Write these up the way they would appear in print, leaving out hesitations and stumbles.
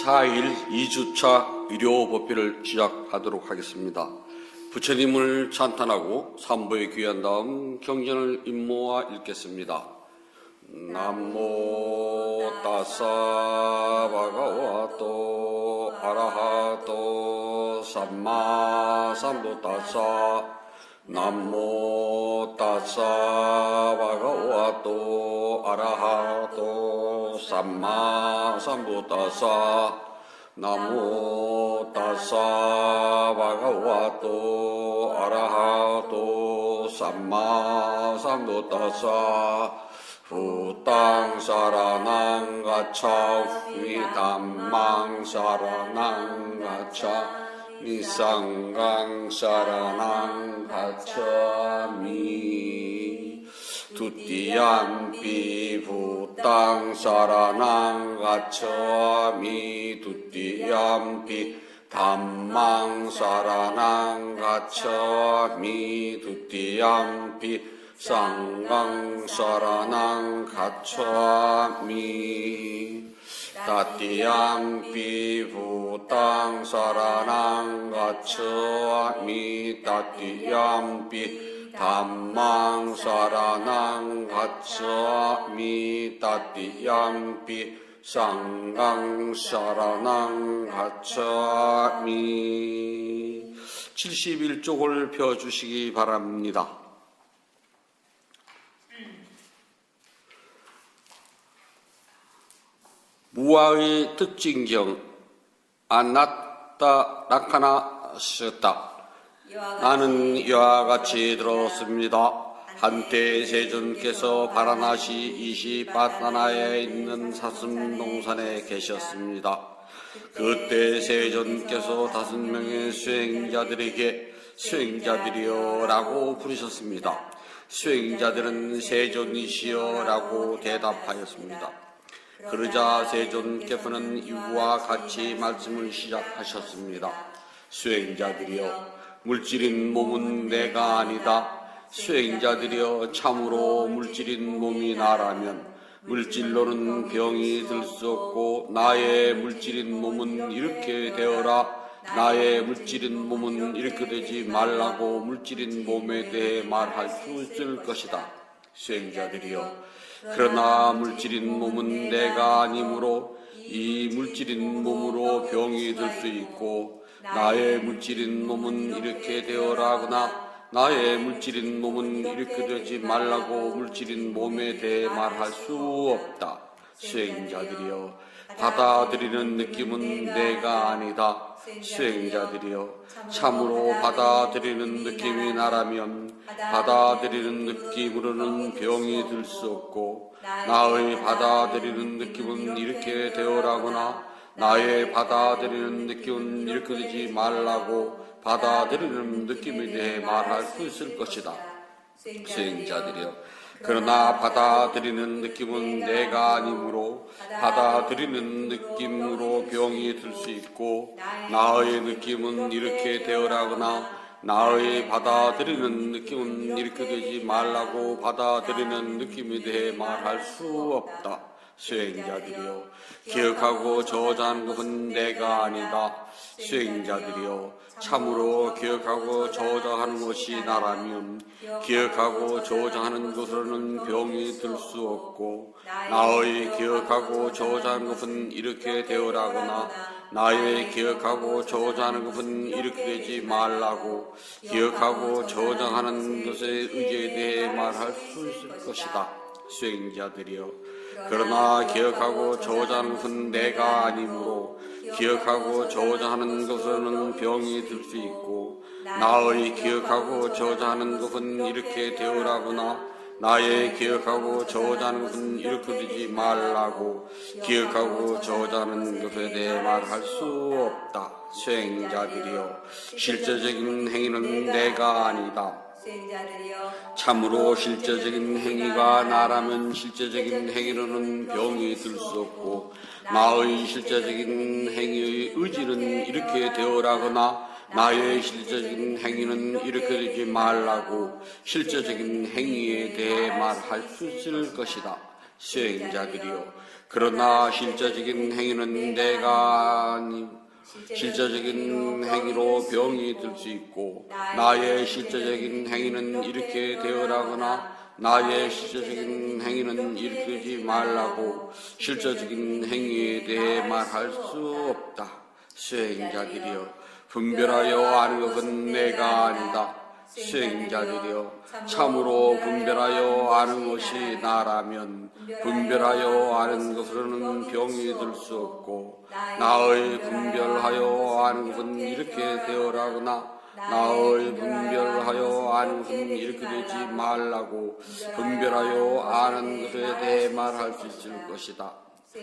4일 2주차 의료법회를 시작하도록 하겠습니다. 부처님을 찬탄하고 삼보에 귀한 다음 경전을 임모아 읽겠습니다. 남모 따사 바가와토 아라하토 삼마 삼부따사 남모 따사 바가와토 아라하토 삼마 삼부따사 나모 따사 바가와토 아라하토 삼마 삼부따사 후땅 사라낭 가차 휘담망 사라낭 가차 미상강 사라낭 가차미 두띠암비 후땅 사라낭 가차미 두띠암비 담망 사라낭 가차미 두띠암비 상강 사라낭 가차미 따띠암비 부땅 사라낭 가차미 따띠암비 담망 사라낭 가차미 따띠암비 상강 사라낭 가차미 71쪽을 펴주시기 바랍니다. 무아의 특징경 안났다 라카나 쓰다 나는 이와 같이 들었습니다. 한때 세존께서 바라나시 이시바타나에 있는 사슴동산에 계셨습니다. 그때 세존께서 5명의 수행자들에게 수행자들이여 라고 부르셨습니다. 수행자들은 세존이시여 라고 대답하였습니다. 그러자 세존께서는 이와 같이 말씀을 시작하셨습니다. 수행자들이여, 물질인 몸은 내가 아니다. 수행자들이여, 참으로 물질인 몸이 나라면 물질로는 병이 들 수 없고 나의 물질인 몸은 이렇게 되어라. 나의 물질인 몸은 이렇게 되지 말라고 물질인 몸에 대해 말할 수 있을 것이다. 수행자들이여, 그러나 물질인 몸은 내가 아니므로 이 물질인 몸으로 병이 들 수 있고 나의 물질인 몸은 이렇게 되어라거나 나의 물질인 몸은 이렇게 되지 말라고 물질인 몸에 대해 말할 수 없다. 수행자들이여, 받아들이는 느낌은 내가 아니다. 수행자들이여, 참으로 받아들이는 느낌이 나라면 받아들이는 느낌으로는 병이 들 수 없고 나의 받아들이는 느낌은 이렇게 되어라거나 나의 받아들이는 느낌은 이렇게 되지 말라고 받아들이는 느낌에 대해 말할 수 있을 것이다. 수행자들이여, 그러나 받아들이는 느낌은 내가 아니므로 받아들이는 느낌으로 병이 들 수 있고 나의 느낌은 이렇게 되어라거나 나의 받아들이는 느낌은 이렇게 되지 말라고 받아들이는 느낌에 대해 말할 수 없다. 수행자들이여, 기억하고 저자하는 것은 내가 아니다. 수행자들이여, 참으로 기억하고 저자하는 것이 나라면 기억하고 저자하는 것으로는 병이 들 수 없고 나의 기억하고 저자하는 것은 이렇게 되어라거나 나의 기억하고 저자하는 것은 이렇게 되지 말라고 기억하고 저장하는 것의 의지에 대해 말할 수 있을 것이다. 수행자들이여, 그러나 기억하고 저장하는 것은 내가 아니므로 기억하고 저장하는 것은 병이 들 수 있고 나의 기억하고 저장하는 것은 이렇게 되어라거나 나의 기억하고 저장하는 것은 이렇게 되지 말라고 기억하고 저장하는 것에 대해 말할 수 없다. 수행자들이여, 실제적인 행위는 내가 아니다. 참으로 실제적인 행위가 나라면 실제적인 행위로는 병이 들 수 없고 나의 실제적인 행위의 의지는 이렇게 되어라거나 나의 실제적인 행위는 이렇게 되지 말라고 실제적인 행위에 대해 말할 수 있을 것이다. 수행자들이여. 그러나 실제적인 행위는 내가 아니 실제적인 행위로 병이 들 수 있고 나의 실제적인 행위는 이렇게 되어라거나 나의 실제적인 행위는 일으키지 말라고 실제적인 행위에 대해 말할 수 없다. 수행자들이여 분별하여 아는 것은 내가 아니다. 수행자들이여 참으로 분별하여 아는 것이 나라면 분별하여 아는 것으로는 병이 들 수 없고 나의 분별하여 아는 것은 이렇게 되어라거나 나의 분별하여 아는 것은 이렇게 되지 말라고 분별하여 아는 것에 대해 말할 수 있을 것이다.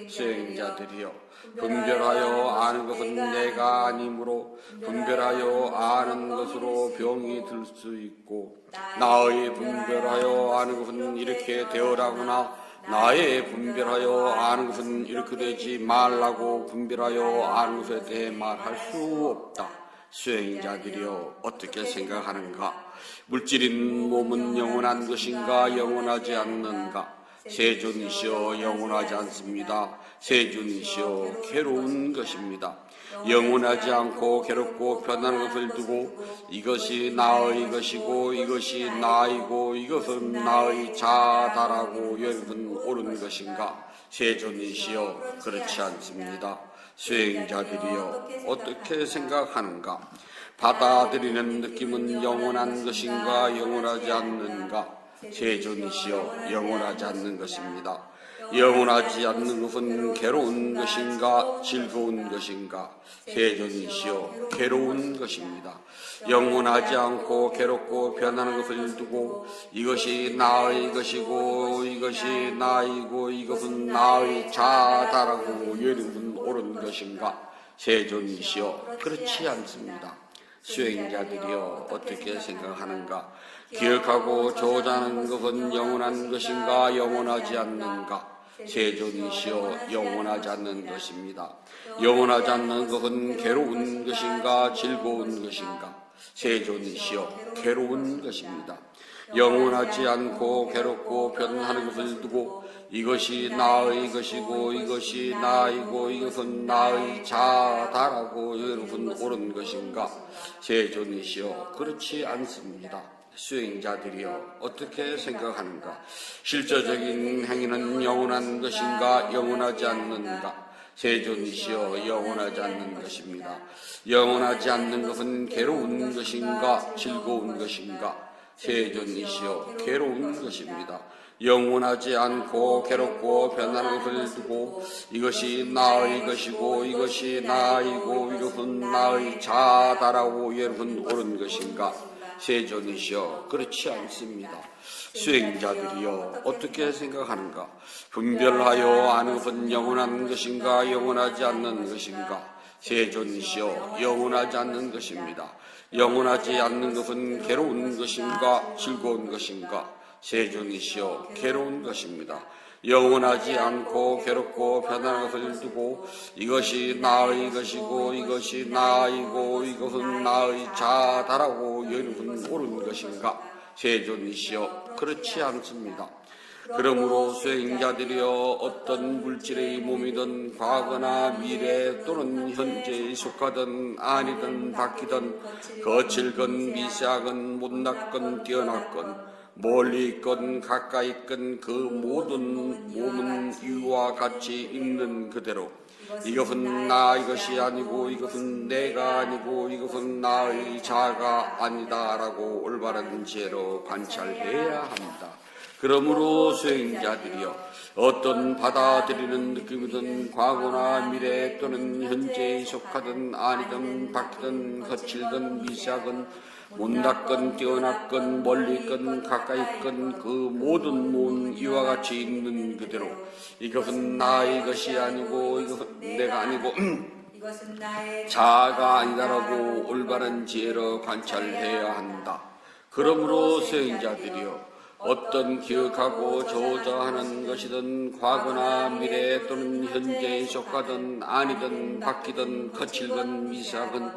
수행자들이여 분별하여 아는 것은 내가 아니므로 분별하여 아는 것으로 병이 들 수 있고 나의 분별하여 아는 것은 이렇게 되어라거나 나의 분별하여 아는 것은 이렇게 되지 말라고 분별하여 아는 것에 대해 말할 수 없다. 수행자들이여 어떻게 생각하는가? 물질인 몸은 영원한 것인가 영원하지 않는가? 세존이시여 영원하지 않습니다. 세존이시여 괴로운 것입니다. 영원하지 않고 괴롭고 변하는 것을 두고 이것이 나의 것이고 이것이 나이고 이것은 나의 자다라고 여러분 옳은 것인가? 세존이시여 그렇지 않습니다. 수행자들이여 어떻게 생각하는가? 받아들이는 느낌은 영원한 것인가 영원하지 않는가? 세존이시여 영원하지 않는 것입니다. 영원하지 않는 것은 괴로운 것인가 즐거운 것인가? 세존이시여 괴로운 것입니다. 영원하지 않고 괴롭고 변하는 것을 두고 이것이 나의 것이고 이것이 나이고 이것은 나의 자다라고 여러분 옳은 것인가? 세존이시여 그렇지 않습니다. 수행자들이여 어떻게 생각하는가? 기억하고 조자는 것은 영원한 것인가 영원하지 않는가? 세존이시여 영원하지 않는 것입니다. 영원하지 않는 것은 괴로운 것인가 즐거운 것인가? 세존이시여 괴로운 것입니다. 영원하지 않고 괴롭고 변하는 것을 두고 이것이 나의 것이고 이것이 나이고 이것은 나의 자다라고 여러분 옳은 것인가? 세존이시여 그렇지 않습니다. 수행자들이여 어떻게 생각하는가? 실제적인 행위는 영원한 것인가 영원하지 않는가? 세존이시여 영원하지 않는 것입니다. 영원하지 않는 것은 괴로운 것인가 즐거운 것인가? 세존이시여 괴로운 것입니다. 영원하지 않고 괴롭고 변하는 것을 두고 이것이 나의 것이고 이것이 나이고 이것은 나의 자다라고 여러분 옳은 것인가? 세존이시여 그렇지 않습니다. 수행자들이여 어떻게 생각하는가? 분별하여 아는 것은 영원한 것인가 영원하지 않는 것인가? 세존이시여 영원하지 않는 것입니다. 영원하지 않는 것은 괴로운 것인가 즐거운 것인가? 세존이시여 괴로운 것입니다. 영원하지 않고 괴롭고 변하는 것을 두고 이것이 나의 것이고 이것이 나이고 이것은 나의 자다라고 여러분 옳은 것인가? 세존이시여 그렇지 않습니다. 그러므로 수행자들이여 어떤 물질의 몸이든 과거나 미래 또는 현재에 속하든 아니든 바뀌든 거칠건 미세하건 못났건 뛰어났건 멀리 있건 가까이 있건 그 모든 몸은 이와 같이 있는 그대로 이것은 나 이것이 아니고 이것은 내가 아니고 이것은 나의 자가 아니다라고 올바른 지혜로 관찰해야 합니다. 그러므로 수행자들이여 어떤 받아들이는 느낌이든 과거나 미래 또는 현재에 속하든 아니든 바뀌든 거칠든 미세하건 못났건 뛰어났건 멀리 있건 가까이 있건 그 모든 몸은 이와 같이 있는 그대로 이것은 나의 것이 아니고 이것은 내가 아니고 자아가 아니다라고 올바른 지혜로 관찰해야 한다. 그러므로 수행자들이여 어떤 기억하고 저자하는 것이든 과거나 미래 또는 현재에 속하든 아니든 바뀌든 거칠건 미세하건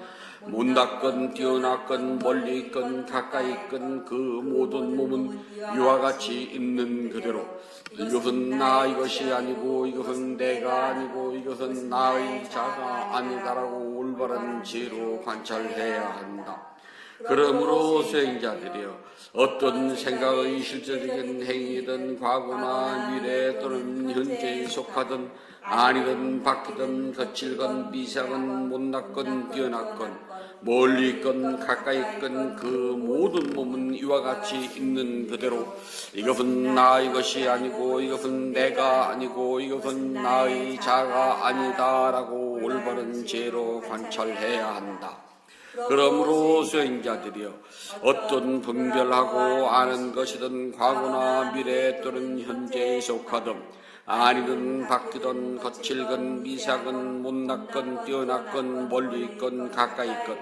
못났건 뛰어났건 멀리 있건 가까이 있건 그 모든 몸은 이와 같이 있는 그대로 이것은 나 이것이 아니고 이것은 내가 아니고 이것은 나의 자가 아니다라고 올바른 지혜로 관찰해야 한다. 그러므로 수행자들이여 어떤 생각의 실질적인 행위든 과거나 미래 또는 현재에 속하든 아니든 바뀌든 거칠건 미세하건 못났건 뛰어났건 멀리 있건 가까이 있건 그 모든 몸은 이와 같이 있는 그대로 이것은 나 이것이 아니고 이것은 내가 아니고 이것은 나의 자가 아니다라고 올바른 지혜로 관찰해야 한다. 그러므로 수행자들이여 어떤 분별하고 아는 것이든 과거나 미래 또는 현재에 속하든 아니든 바뀌든 거칠건 미세하건 못났건 뛰어났건 멀리 있건 가까이 있건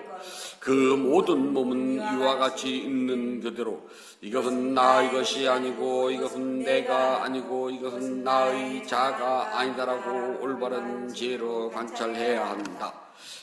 그 모든 몸은 이와 같이 있는 그대로 이것은 나 이것이 아니고 이것은 내가 아니고 이것은 나의 자가 아니다라고 올바른 지혜로 관찰해야 한다.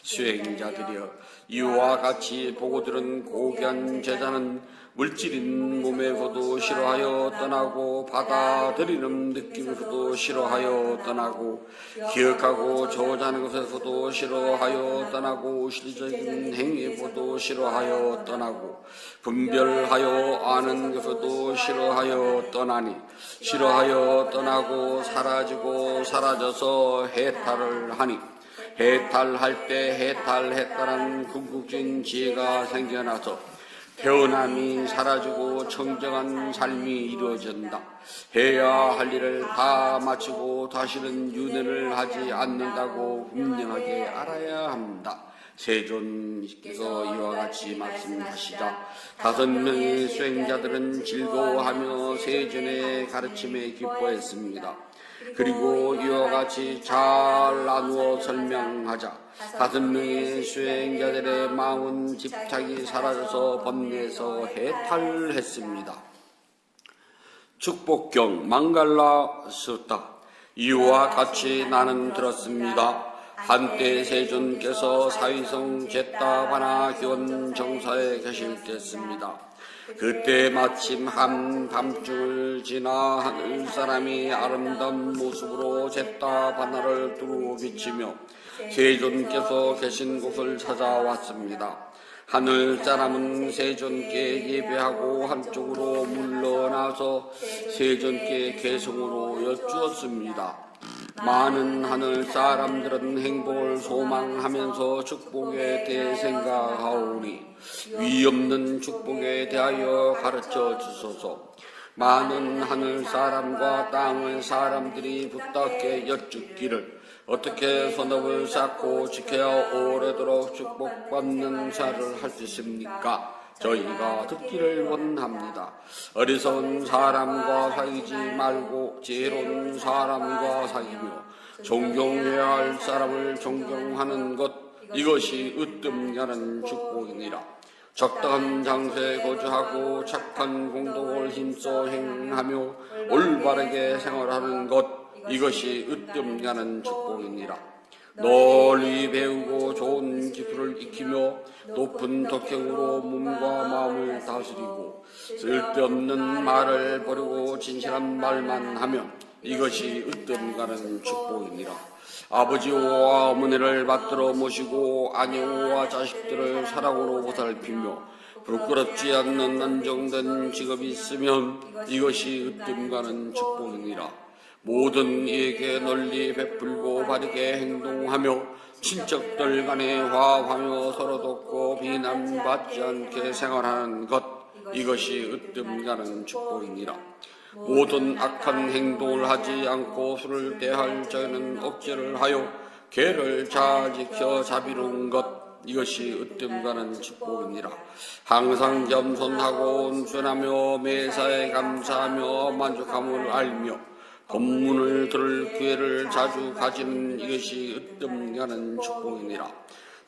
수행자들이여 이와 같이 보고 들은 고귀한 제자는 물질인 몸에서도 싫어하여 떠나고 받아들이는 느낌에서도 싫어하여 떠나고 기억하고 저자는 것에서도 싫어하여 떠나고 실질적인 행위에서도 싫어하여 떠나고 분별하여 아는 것에서도 싫어하여 떠나니 싫어하여 떠나고 사라지고 사라져서 해탈을 하니 해탈할 때 해탈했다는 궁극적인 지혜가 생겨나서 태어남이 사라지고 청정한 삶이 이루어진다. 해야 할 일을 다 마치고 다시는 윤회를 하지 않는다고 분명하게 알아야 합니다. 세존께서 이와 같이 말씀하시자 5명의 수행자들은 즐거워하며 세존의 가르침에 기뻐했습니다. 그리고 이와 같이 잘 나누어 설명하자 5명의 수행자들의 마음은 집착이 사라져서 번뇌에서 해탈했습니다. 축복경 망갈라 수타 이와 같이 나는 들었습니다. 한때 세존께서 사위성 제타바나 기원 정사에 계실 때였습니다. 그때 마침 한 밤중을 지나 하늘 사람이 아름다운 모습으로 제타바나를 두루 비치며 세존께서 계신 곳을 찾아왔습니다. 하늘 사람은 세존께 예배하고 한쪽으로 물러나서 세존께 개성으로 여쭈었습니다. 많은 하늘 사람들은 행복을 소망하면서 축복에 대해 생각하오니 위없는 축복에 대하여 가르쳐 주소서. 많은 하늘 사람과 땅의 사람들이 부탁해 여쭙기를 어떻게 선업을 쌓고 지켜야 오래도록 축복받는 사를 할 수 있습니까? 저희가 듣기를 원합니다. 어리석은 사람과 사귀지 말고 지혜로운 사람과 사귀며 존경해야 할 사람을 존경하는 것, 이것이 으뜸가는 축복이니라. 적당한 장소에 거주하고 착한 공덕을 힘써 행하며 올바르게 생활하는 것, 이것이 으뜸가는 축복이니라. 널리 배우고 좋은 기술을 익히며 높은 덕행으로 몸과 마음을 다스리고 쓸데없는 말을 버리고 진실한 말만 하면 이것이 으뜸가는 축복이니라. 아버지와 어머니를 받들어 모시고 아내와 자식들을 사랑으로 보살피며 부끄럽지 않는 안정된 직업이 있으면 이것이 으뜸가는 축복이니라. 모든 이에게 널리 베풀고 바르게 행동하며 친척들 간에 화합하며 서로 돕고 비난받지 않게 생활하는 것, 이것이 으뜸가는 축복이니라. 모든 악한 행동을 하지 않고 술을 대할 자에는 억제를 하여 계를 잘 지켜 자비로운 것, 이것이 으뜸가는 축복이니라. 항상 겸손하고 온순하며 매사에 감사하며 만족함을 알며 법문을 들을 기회를 자주 가지는 이것이 으뜸가는 축복이니라.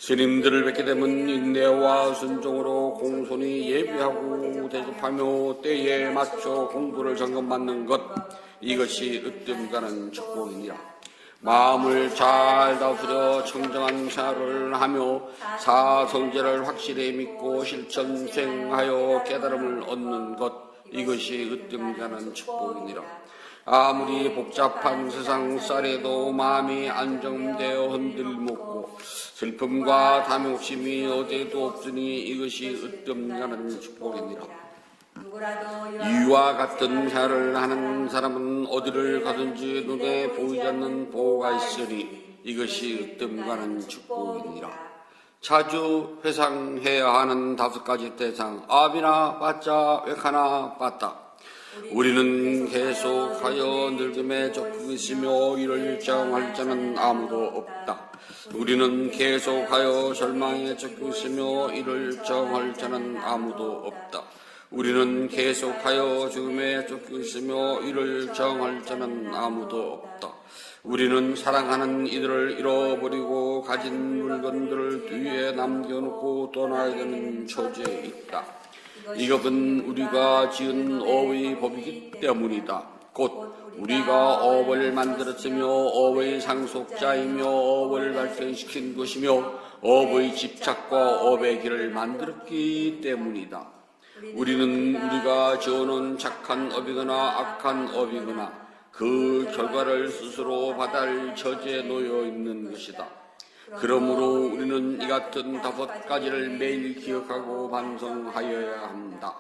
스님들을 뵙게 되면 인내와 순종으로 공손히 예비하고 대접하며 때에 맞춰 공부를 점검받는 것, 이것이 으뜸가는 축복이니라. 마음을 잘 다스려 청정한 생활을 하며 사성제를 확실히 믿고 실천 수행하여 깨달음을 얻는 것, 이것이 으뜸가는 축복이니라. 아무리 복잡한 세상 쌀에도 마음이 안정되어 흔들먹고 슬픔과 탐욕심이 어디에도 없으니 이것이 으뜸가는 축복이니라. 이와 같은 생활을 하는 사람은 어디를 가든지 눈에 보이지 않는 보호가 있으니 이것이 으뜸가는 축복이니라. 자주 회상해야 하는 5가지 대상, 아비나 빠짜 웨카나 빠따. 우리는 계속하여 늙음에 적고 있으며 이를 일정할 자는 아무도 없다. 우리는 계속하여 절망에 적고 있으며 이를 일정할 자는 아무도 없다. 우리는 계속하여 죽음에 쫓겨 있으며 이를 정할 자는 아무도 없다. 우리는 사랑하는 이들을 잃어버리고 가진 물건들을 뒤에 남겨놓고 떠나야 되는 처지에 있다. 이것은 우리가 지은 업의 법이기 때문이다. 곧 우리가 업을 만들었으며 업의 상속자이며 업을 발생시킨 것이며 업의 집착과 업의 길을 만들었기 때문이다. 우리는 우리가 지어놓은 착한 업이거나 악한 업이거나 그 결과를 스스로 받을 처지에 놓여 있는 것이다. 그러므로 우리는 이 같은 5가지를 매일 기억하고 반성하여야 합니다.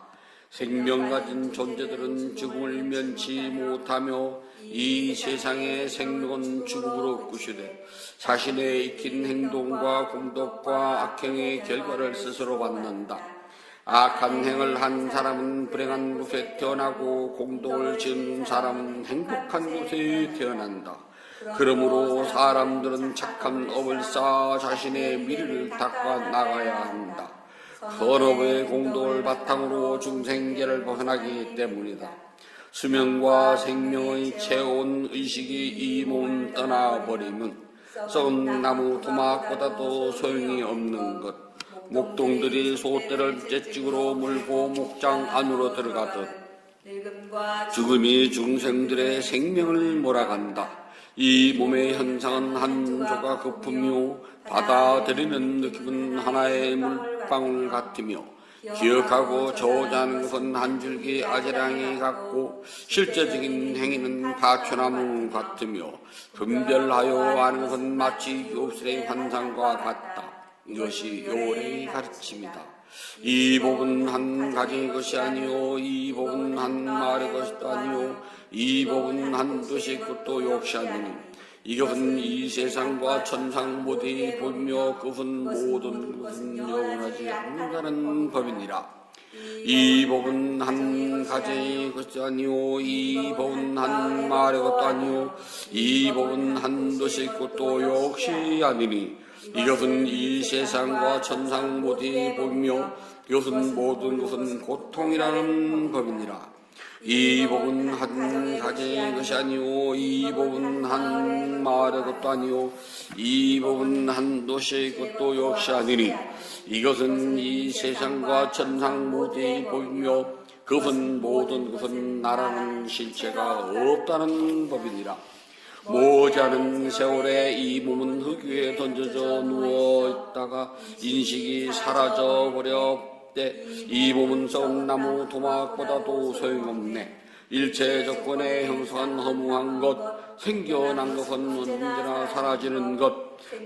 생명 가진 존재들은 죽음을 면치 못하며 이 세상의 생명은 죽음으로 끝이되 자신의 익힌 행동과 공덕과 악행의 결과를 스스로 받는다. 악한 행을 한 사람은 불행한 곳에 태어나고 공덕을 지은 사람은 행복한 곳에 태어난다. 그러므로 사람들은 착한 업을 쌓아 자신의 미래를 닦아 나가야 한다. 선업의 공덕을 바탕으로 중생계를 벗어나기 때문이다. 수명과 생명의 채운 의식이 이 몸 떠나버리면 썩은 나무 토막보다도 소용이 없는 것. 목동들이 소떼를 째찍으로 물고 목장 안으로 들어가듯 죽음이 중생들의 생명을 몰아간다. 이 몸의 현상은 한 조각 거품이요 받아들이는 느낌은 하나의 물방울 같으며 기억하고 저자하는 것은 한 줄기 아지랑이 같고 실제적인 행위는 파초나무 같으며 분별하여 아는 것은 마치 요술의 환상과 같다. 이것이 요래의 가르침이다. 이 법은 한 가지의 것이 아니요 이 법은 한 말의 것도 아니요 이 법은 한 뜻의 것도 역시 아니니 이것은 이 세상과 천상 모두의 법이며 그것은 모든 것은 영원하지 않는다는 법이니라. 이 법은 한 가지의 것이 아니요 이 법은 한 말의 것도 아니요 이 법은 한 뜻의 것도 역시 아니니 이것은 이 세상과 천상 모두의 법이며 이것은 모든 것은 고통이라는 법이니라. 이 법은 한 가지의 것이 아니오 이 법은 한 말의 것도 아니오 이 법은 한 도시의 것도 역시 아니니 이것은 이 세상과 천상 모두의 법이며 그것은 모든 것은 나라는 실체가 없다는 법이니라. 모자는 세월에 이 몸은 흙 위에 던져져 누워있다가 인식이 사라져버려 때 이 몸은 썩은 나무 토막보다도 소용없네. 일체 조건에 형성한 허무한 것, 생겨난 것은 언제나 사라지는 것,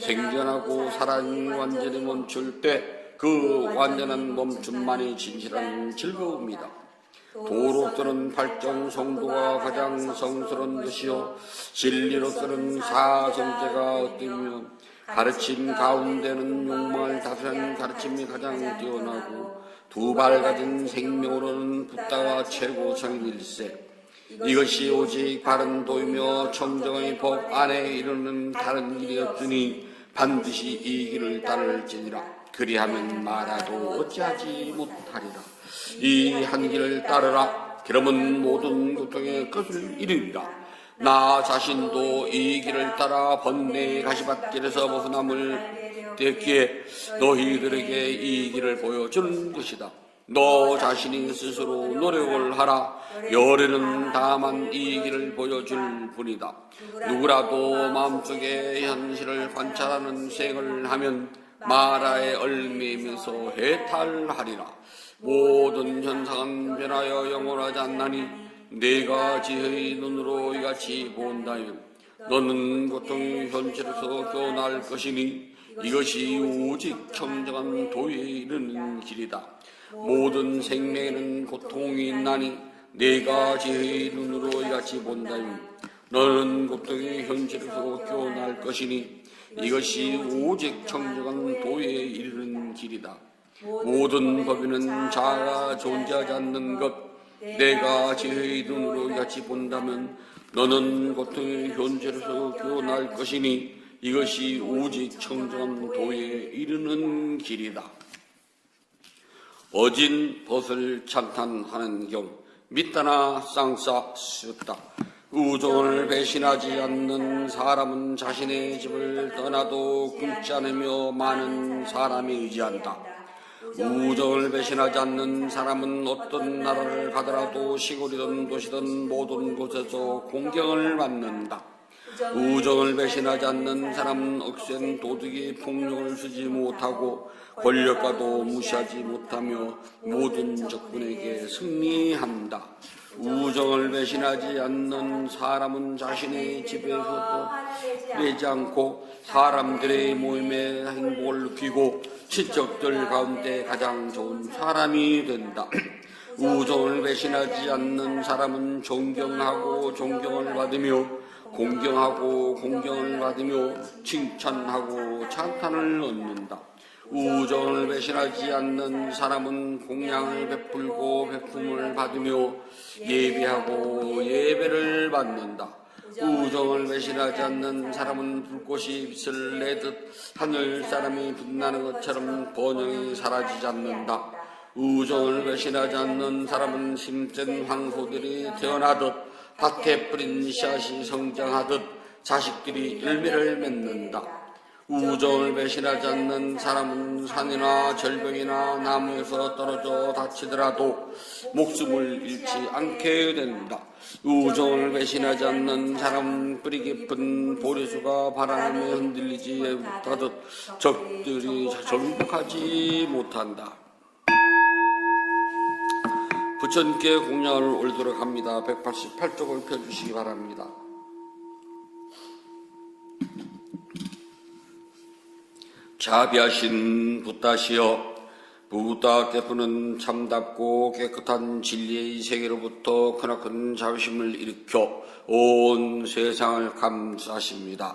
생겨나고 사라짐이 완전히 멈출 때 그 완전한 멈춤만이 진실한 즐거움이다. 도로서는 발전 성도가 가장 성스러운 것이요 진리로서는 사성제가 얻으며 가르침 가운데는 욕망을 다스리는 가르침이 가장 뛰어나고 두 발 가진 생명으로는 붓다가 최고 성인일세. 이것이 오직 바른 도이며 청정의 법 안에 이르는 다른 길이 없으니 반드시 이 길을 따를지니라. 그리하면 말아도 어찌하지 못하리라. 이 한 길을 따르라. 그러면 모든 고통의 끝을 이르리라. 나 자신도 이 길을 따라 번뇌의 가시밭길에서 벗어남을 됐기에 너희들에게 이 길을 보여주는 것이다. 너 자신이 스스로 노력을 하라. 열애는 다만 이 길을 보여줄 뿐이다. 누구라도 마음속의 현실을 관찰하는 생을 하면 마라에 얽매이면서 해탈하리라. 모든 현상은 변하여 영원하지 않나니 내가 지혜의 눈으로 이같이 본다면 너는 고통의 현실에서 깨어날 것이니 이것이 오직 청정한 도에 이르는 길이다. 모든 생명에는 고통이 있나니 내가 지혜의 눈으로 이같이 본다면 너는 고통의 현실에서 깨어날 것이니 이것이 오직 청정한 도에 이르는 길이다. 모든 법에는 자아가 존재하지 않는 것, 내가 지혜의 눈으로 이같이 본다면 너는 고통의 현실에서 깨어날 것이니 이것이 오직 청정한 도에 이르는 길이다. 어진 벗을 찬탄하는 경 믿다나 쌍싸 쓰다. 우정을 배신하지 않는 사람은 자신의 집을 떠나도 굶지 않으며 많은 사람에 의지한다. 우정을 배신하지 않는 사람은 어떤 나라를 가더라도 시골이든 도시든 모든 곳에서 공경을 받는다. 우정을 배신하지 않는 사람은 억센 도둑이 폭력을 쓰지 못하고 권력가도 무시하지 못하며 모든 적군에게 승리한다. 우정을 배신하지 않는 사람은 자신의 집에서도 내지 않고 사람들의 모임에 행복을 느끼고 친척들 가운데 가장 좋은 사람이 된다. 우정을 배신하지 않는 사람은 존경하고 존경을 받으며 공경하고 공경을 받으며 칭찬하고 찬탄을 얻는다. 우정을 배신하지 않는 사람은 공양을 베풀고 베품을 받으며 예배하고 예배를 받는다. 우정을 배신하지 않는 사람은 불꽃이 빛을 내듯 하늘 사람이 빛나는 것처럼 번영이 사라지지 않는다. 우정을 배신하지 않는 사람은 힘센 황소들이 태어나듯 밭에 뿌린 씨앗이 성장하듯 자식들이 열매를 맺는다. 우정을 배신하지 않는 사람은 산이나 절벽이나 나무에서 떨어져 다치더라도 목숨을 잃지 않게 된다. 우정을 배신하지 않는 사람은 뿌리 깊은 보리수가 바람에 흔들리지 못하듯 적들이 정복하지 못한다. 부처님께 공양을 올리도록 합니다. 188쪽을 펴주시기 바랍니다. 자비하신 붓다시여, 부다께서는 참답고 깨끗한 진리의 세계로부터 크나큰 자비심을 일으켜 온 세상을 감싸십니다.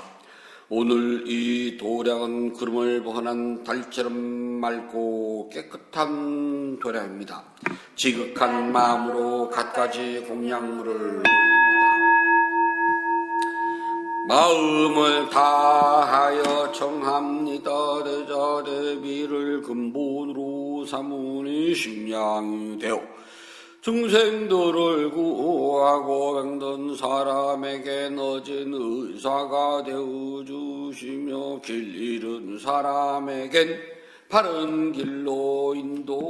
오늘 이 도량은 구름을 벗어난 달처럼 맑고 깨끗한 도량입니다. 지극한 마음으로 갖가지 공양물을 올립니다. 마음을 다하여 청합니다. 대자대비를 근본으로 삼으니 심양이 되어 중생들을 구하고 병든 사람에게 늦은 의사가 되어주시며 길 잃은 사람에겐 바른 길로 인도합니다.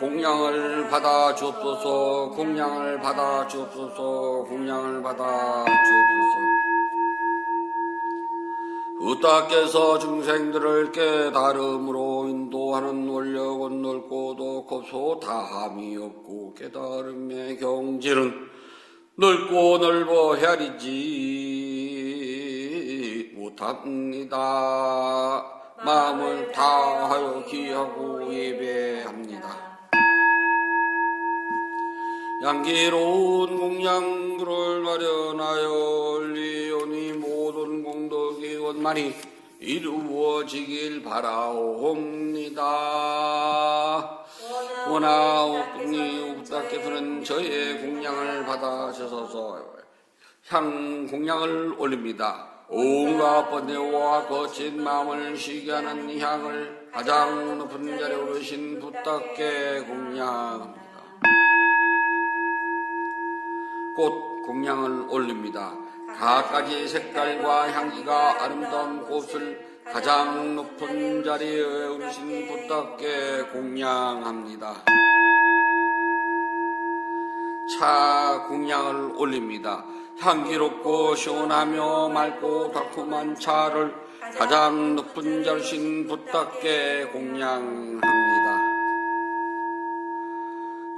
공양을 받아 주옵소서. 공양을 받아 주옵소서. 공양을 받아 주옵소서. 부다께서 중생들을 깨달음으로 인도하는 원력은 넓고도 곱소 다함이 없고 깨달음의 경지는 넓고 넓어 헤아리지 못합니다. 마음을 다하여 기하고 예배합니다. 양기로운 공양물을 마련하여 올리오니 모든 공덕이 원만히 이루어지길 바라옵니다. 원하옵니 부다께서는 저의 공양을 받아주소서. 향 공양을 올립니다. 온갖 번뇌와 거친 마음을 쉬게 하는 향을 가장 높은 자리에 오르신 부탁께 공양합니다. 꽃 공양을 올립니다. 갖가지 색깔과 향기가 아름다운 꽃을 가장 높은 자리에 오르신 부탁께 공양합니다. 차 공양을 올립니다. 향기롭고 시원하며 맑고 달콤한 차를 가장 높은 자리신 부탁께 공양합니다.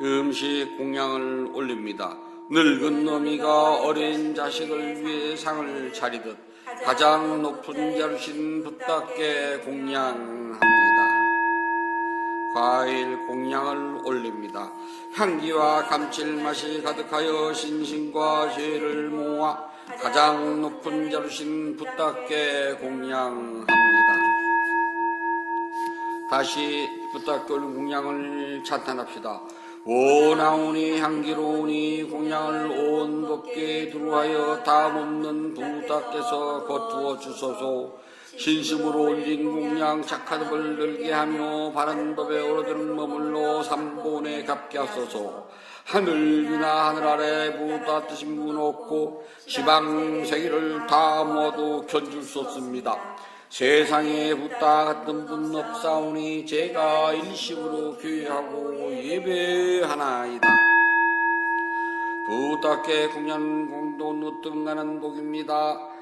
음식 공양을 올립니다. 늙은 어미가 어린 자식을 위해 상을 차리듯 가장 높은 자리신 부탁께 공양합니다. 과일 공양을 올립니다. 향기와 감칠맛이 가득하여 신신과 죄를 모아 가장 높은 자리신 부탁께 공양합니다. 다시 부탁께 공양을 찬탄합시다. 오나오니 향기로우니 공양을 온 법계에 두루하여 담없는 부탁께서 거두어 주소서. 신심으로 올린 공양 착한 법을 늘게 하며 바른 법에 오르드는 머물러 삼본에 갚게 하소서. 하늘 위나 하늘 아래 보다 뜨신 분 없고 지방 세계를 다 모아도 견줄 수 없습니다. 세상에 부탁 같은 분 없사오니 제가 일심으로 교회하고 예배하나이다. 부탁께 공양 공동 으뜸가는 복입니다.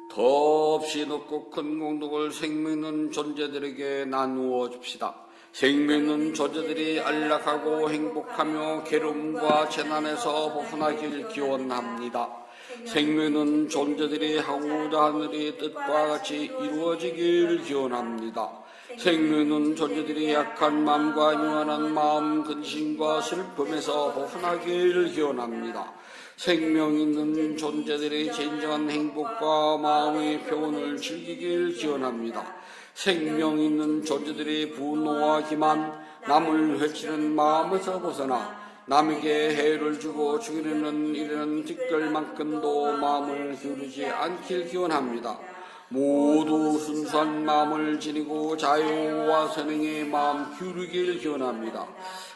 더없이 높고 큰 공덕을 생명 있는 존재들에게 나누어 줍시다. 생명 있는 존재들이 안락하고 행복하며 괴로움과 재난에서 벗어나길 기원합니다. 생명 있는 존재들이 하고자 하는 일이 뜻과 같이 이루어지길 기원합니다. 생명 있는 존재들이 약한 마음과 미완한 마음, 근심과 슬픔에서 벗어나길 기원합니다. 생명 있는 존재들이 진정한 행복과 마음의 평온을 즐기길 기원합니다. 생명 있는 존재들이 분노와 기만, 남을 해치는 마음에서 벗어나 남에게 해를 주고 죽이려는 일에는 뒷걸만큼도 마음을 기울이지 않길 기원합니다. 모두 순수한 마음을 지니고 자유와 선행의 마음 기울이길 기원합니다.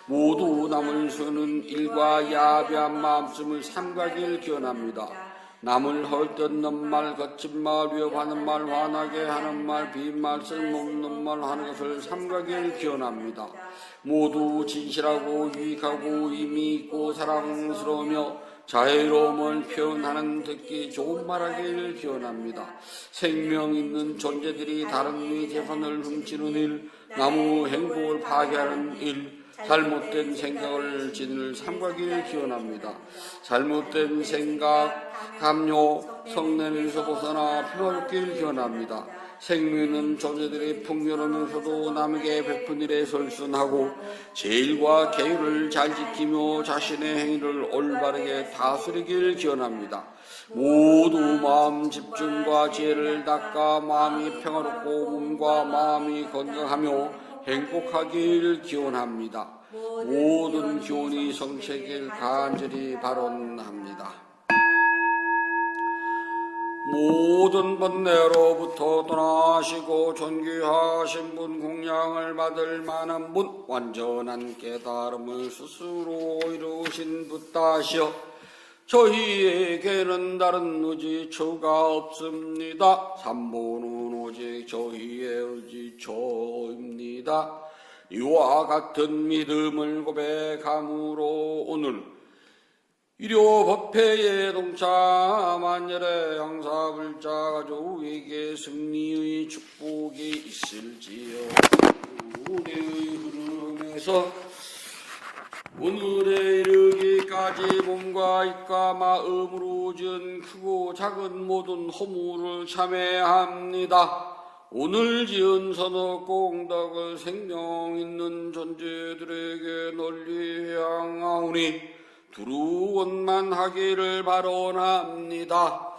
모두 남을 쓰는 일과 야비한 마음씀을 삼가길 기원합니다. 남을 헐뜯는 말, 거친 말, 위협하는 말, 화나게 하는 말, 빈말, 쓸모없는 말 하는 것을 삼가길 기원합니다. 모두 진실하고 유익하고 의미 있고 사랑스러우며 자유로움을 표현하는 듣기 좋은 말하길 기원합니다. 생명 있는 존재들이 다른 이의 재산을 훔치는 일, 나무 행복을 파괴하는 일, 잘못된 생각을 지늘 삼가길 기원합니다. 잘못된 생각, 담요, 성냄에서 벗어나 평화롭길 기원합니다. 생명 있는 존재들이 풍요로우면서도 남에게 베푼 일에 설순하고 제일과 계율을 잘 지키며 자신의 행위를 올바르게 다스리길 기원합니다. 모두 마음 집중과 지혜를 닦아 마음이 평화롭고 몸과 마음이 건강하며 행복하길 기원합니다. 모든 기원이 성취하길 간절히 바론합니다. 모든 번뇌로부터 떠나시고 존귀하신 분, 공양을 받을 만한 분, 완전한 깨달음을 스스로 이루신 붓다시여 저희에게는 다른 의지처가 없습니다. 삼보는 오직 저희의 의지처입니다. 이와 같은 믿음을 고백함으로 오늘 일요법회에 동참 만열의 양사불자 가족에게 승리의 축복이 있을지요. 우리의 흐름에서 오늘에 이르기까지 몸과 입과 마음으로 지은 크고 작은 모든 허물을 참회합니다. 오늘 지은 선악 공덕을 생명 있는 존재들에게 널리 향하오니 두루원만 하기를 바라옵니다.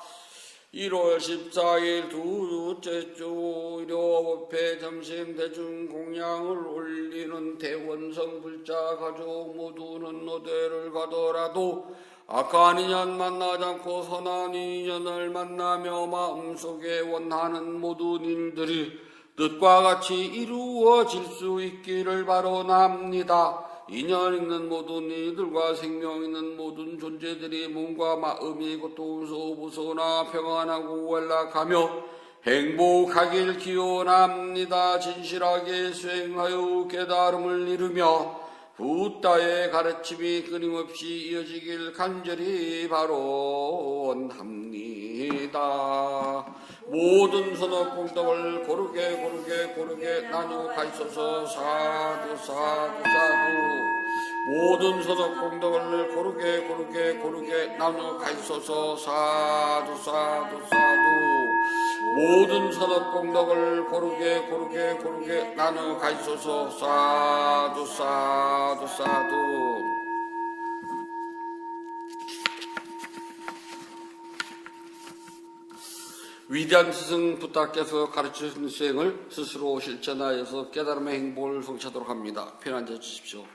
1월 14일 둘째 주 일요일에 점심 대중 공양을 올리는 대원성 불자 가족 모두는 어디를 가더라도 악한 인연 만나지 않고 선한 인연을 만나며 마음속에 원하는 모든 일들이 뜻과 같이 이루어질 수 있기를 바라옵니다. 인연 있는 모든 이들과 생명 있는 모든 존재들이 몸과 마음이 고통에서 벗어나 평안하고 안락하며 행복하길 기원합니다. 진실하게 수행하여 깨달음을 이루며 부다의 가르침이 끊임없이 이어지길 간절히 바라옵니다. 모든 선악 공덕을 고르게 나누어 가있어서 사두 사두 사두. 모든 선악 공덕을 고르게 나누어 가있어서 사두 사두 사두. 모든 선악 공덕을 고르게 나누어 가있어서 사두 사두 사두. 위대한 스승 부다께서 가르치신 수행을 스스로 실천하여서 깨달음의 행복을 성취하도록 합니다. 편히 앉아 주십시오.